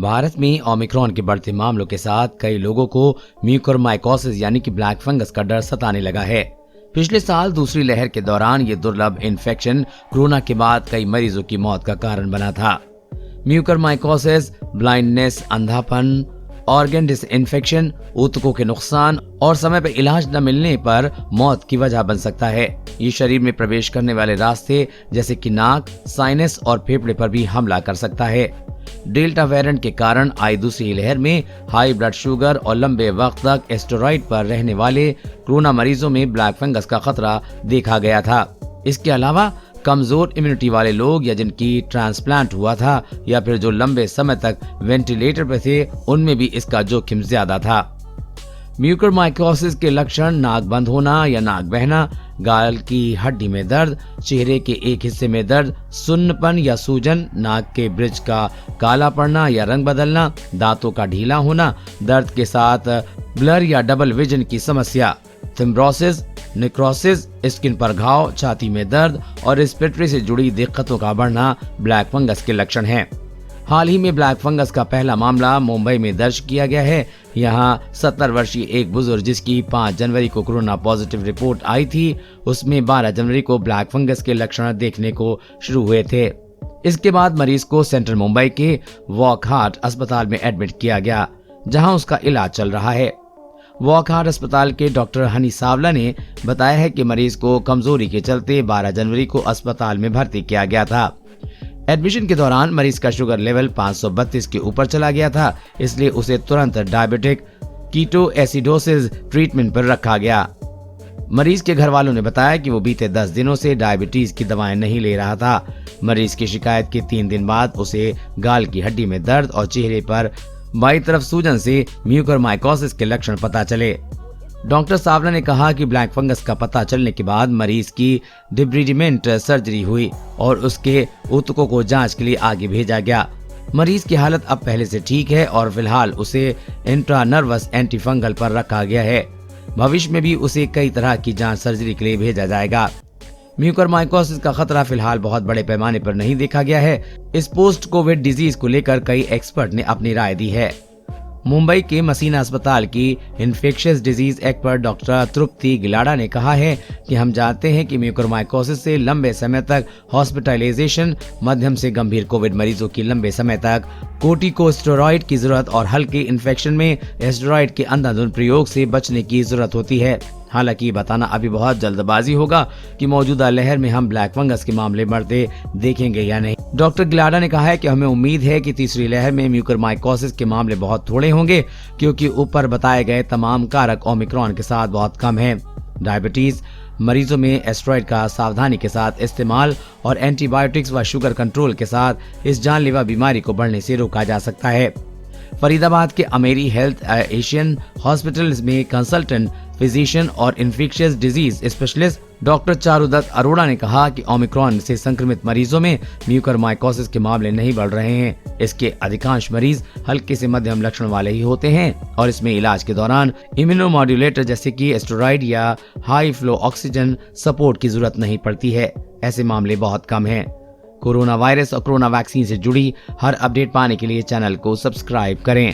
भारत में ओमिक्रॉन के बढ़ते मामलों के साथ कई लोगों को म्यूकोरमाइकोसिस यानी कि ब्लैक फंगस का डर सताने लगा है। पिछले साल दूसरी लहर के दौरान ये दुर्लभ इन्फेक्शन कोरोना के बाद कई मरीजों की मौत का कारण बना था। म्यूकोरमाइकोसिस ब्लाइंडनेस, अंधापन, ऑर्गन डिसइंफेक्शन, ऊतकों के नुकसान और समय पर इलाज न मिलने पर मौत की वजह बन सकता है। ये शरीर में प्रवेश करने वाले रास्ते जैसे कि नाक, साइनस और फेफड़े पर भी हमला कर सकता है। डेल्टा वेरिएंट के कारण आई दूसरी लहर में हाई ब्लड शुगर और लंबे वक्त तक स्टेरॉइड पर रहने वाले कोरोना मरीजों में ब्लैक फंगस का खतरा देखा गया था। इसके अलावा कमजोर इम्यूनिटी वाले लोग या जिनकी ट्रांसप्लांट हुआ था या फिर जो लंबे समय तक वेंटिलेटर पर थे, उनमें भी इसका जोखिम ज्यादा था। म्यूकोरमाइकोसिस के लक्षण नाक बंद होना या नाक बहना, गाल की हड्डी में दर्द, चेहरे के एक हिस्से में दर्द, सुन्नपन या सूजन, नाक के ब्रिज का काला पड़ना या रंग बदलना, दांतों का ढीला होना, दर्द के साथ ब्लर या डबल विजन की समस्या, थिम्ब्रोसिस, नेक्रोसिस, स्किन पर घाव, छाती में दर्द और रेस्पिरेटरी से जुड़ी दिक्कतों का बढ़ना ब्लैक फंगस के लक्षण हैं। हाल ही में ब्लैक फंगस का पहला मामला मुंबई में दर्ज किया गया है। यहाँ 70 वर्षीय एक बुजुर्ग जिसकी 5 जनवरी को कोरोना पॉजिटिव रिपोर्ट आई थी, उसमें 12 जनवरी को ब्लैक फंगस के लक्षण देखने को शुरू हुए थे। इसके बाद मरीज को सेंट्रल मुंबई के वॉकहार्ट अस्पताल में एडमिट किया गया, जहाँ उसका इलाज चल रहा है। वॉकहार्ट अस्पताल के डॉक्टर हनी सावला ने बताया है कि मरीज को कमजोरी के चलते 12 जनवरी को अस्पताल में भर्ती किया गया था। एडमिशन के दौरान मरीज का शुगर लेवल 532 के ऊपर चला गया था, इसलिए उसे तुरंत डायबिटिक कीटोएसिडोसिस ट्रीटमेंट पर रखा गया। मरीज के घर वालों ने बताया कि वो बीते 10 दिनों से डायबिटीज की दवाएं नहीं ले रहा था। मरीज की शिकायत के 3 दिन बाद उसे गाल की हड्डी में दर्द और चेहरे पर बाईं तरफ सूजन से म्यूकोरमाइकोसिस के लक्षण पता चले। डॉक्टर सावला ने कहा कि ब्लैक फंगस का पता चलने के बाद मरीज की डिब्रिडमेंट सर्जरी हुई और उसके ऊतकों को जांच के लिए आगे भेजा गया। मरीज की हालत अब पहले से ठीक है और फिलहाल उसे इंट्रानर्वस एंटीफंगल पर रखा गया है। भविष्य में भी उसे कई तरह की जांच सर्जरी के लिए भेजा जाएगा। म्यूकोरमाइकोसिस का खतरा फिलहाल बहुत बड़े पैमाने पर नहीं देखा गया है। इस पोस्ट कोविड डिजीज को लेकर कई एक्सपर्ट ने अपनी राय दी है। मुंबई के मसीना अस्पताल की इन्फेक्शियस डिजीज एक्सपर्ट डॉक्टर तृप्ति गिलाडा ने कहा है कि हम जानते हैं कि म्यूकोरमाइकोसिस से लंबे समय तक हॉस्पिटलाइजेशन, मध्यम से गंभीर कोविड मरीजों की लंबे समय तक कोर्टिकोस्टेरॉइड की जरूरत और हल्के इन्फेक्शन में स्टेरॉइड के अंधाधुंध प्रयोग से बचने की जरूरत होती है। हालांकि बताना अभी बहुत जल्दबाजी होगा कि मौजूदा लहर में हम ब्लैक फंगस के मामले बढ़ते देखेंगे या नहीं। डॉक्टर गिलाडा ने कहा है कि हमें उम्मीद है कि तीसरी लहर में म्यूकोरमाइकोसिस के मामले बहुत थोड़े होंगे, क्योंकि ऊपर बताए गए तमाम कारक ओमिक्रॉन के साथ बहुत कम हैं। डायबिटीज मरीजों में एस्टेरॉइड का सावधानी के साथ इस्तेमाल और एंटीबायोटिक्स व शुगर कंट्रोल के साथ इस जानलेवा बीमारी को बढ़ने से रोका जा सकता है। फरीदाबाद के अमेरी हेल्थ एशियन हॉस्पिटल में कंसल्टेंट फिजिशियन और infectious disease specialist doctor Charudatt Arora ने कहा कि ओमिक्रॉन से संक्रमित मरीजों में म्यूकोरमाइकोसिस के मामले नहीं बढ़ रहे हैं। इसके अधिकांश मरीज हल्के से मध्यम लक्षण वाले ही होते हैं और इसमें इलाज के दौरान इम्यूनोमॉड्यूलेटर जैसे कि स्टेरॉइड या हाई फ्लो ऑक्सीजन सपोर्ट की जरूरत नहीं पड़ती है। ऐसे मामले बहुत कम हैं। कोरोना वायरस और कोरोना वैक्सीन से जुड़ी हर अपडेट पाने के लिए चैनल को सब्सक्राइब करें।